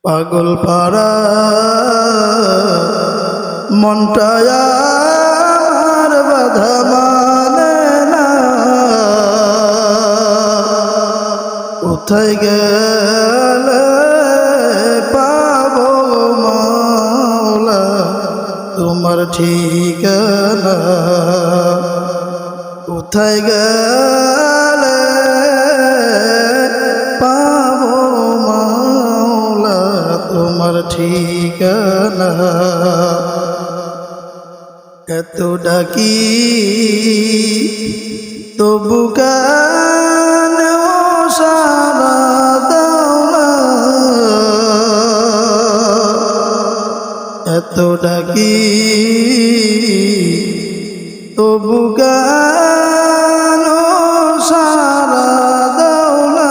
পাগল পাড়া মনটায় আমার বাধা মানে না, কোথায় গেলে পাবো মাওলা তোমার ঠিকানা, কোথায় গেলে পাবো মাওলা তোমার ঠিকানা। এত ডাকি তবু কেন সারা দাও না, এত ডাকি তবু কেন সারা দাও না,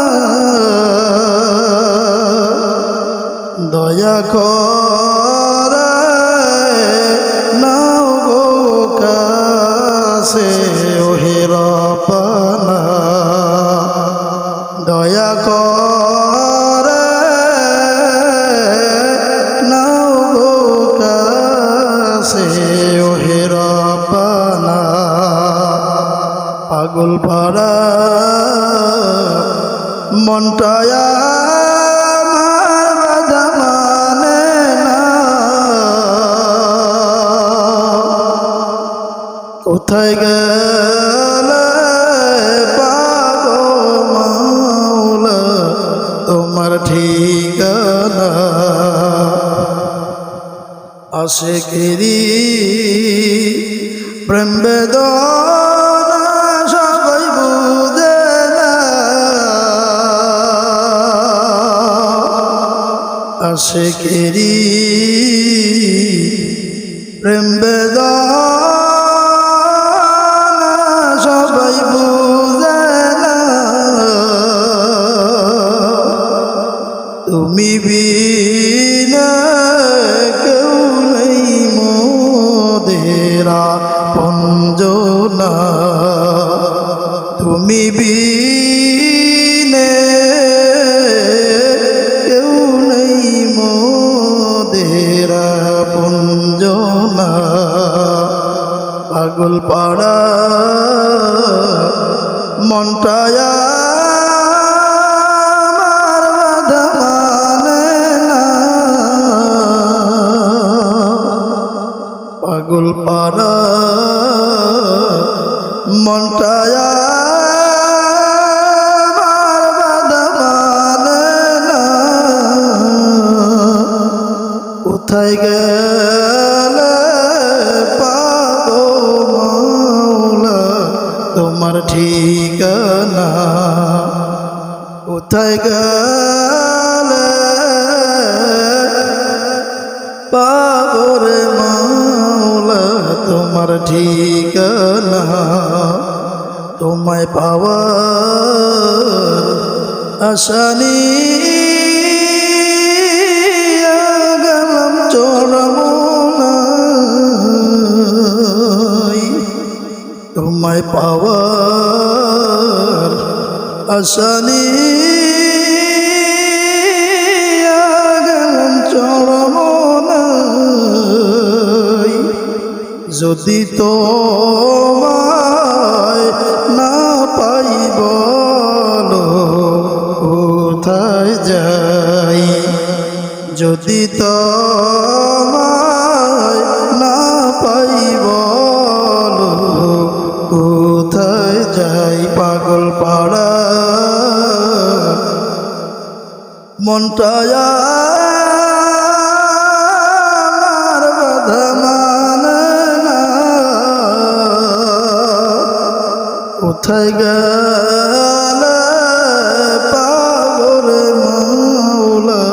দয়া করে নাও গো কাছে ওহে রব্বানা, দয়া করে নাও গো কাছে ওহে রব্বানা। পাগল পাড়া মনটায় আমার বাধা মানে না, কোথায় গেলে পাবো মাওলা তোমার ঠিকানা। আশিকেরি প্রেম বেদনা সবাই বুঝে না, আশিকেরি প্রেম বেদনা সবাই বুঝে না, তুমি বিনা কেউ নেই মোদের আপনজনা, তুমি বিনে কেউ নেই মোদের আপনজনা। পাগল পাড়া মনটায় আমার বাধা মানে না, পাগল পাড়া মনটায় আমার বাধা মানে না, কোথায় গেলে পাবো মাওলা তোমার ঠিকানা, কোথায় গেলে পাবো রে মাওলা তোমার ঠিকানা। তোমায় পাওয়ার আশা নিয়ে গেলাম চরমনায়, তোমায় পাওয়ার আশা নিয়ে গেলাম চরমনায়, যদি তোমায় না পাই বলো কোথায় যাই, যদি তোমায় না পাই বলো কোথায় যাই। পাগল পাড়া মনটায় আমার বাধা মানে না, কোথায় গেলে পাবো রে মাওলা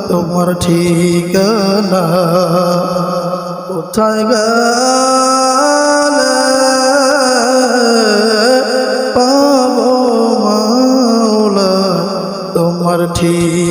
তোমার ঠিকানা, কোথায় গেলে পাবো মাওলা তোমার ঠিকানা।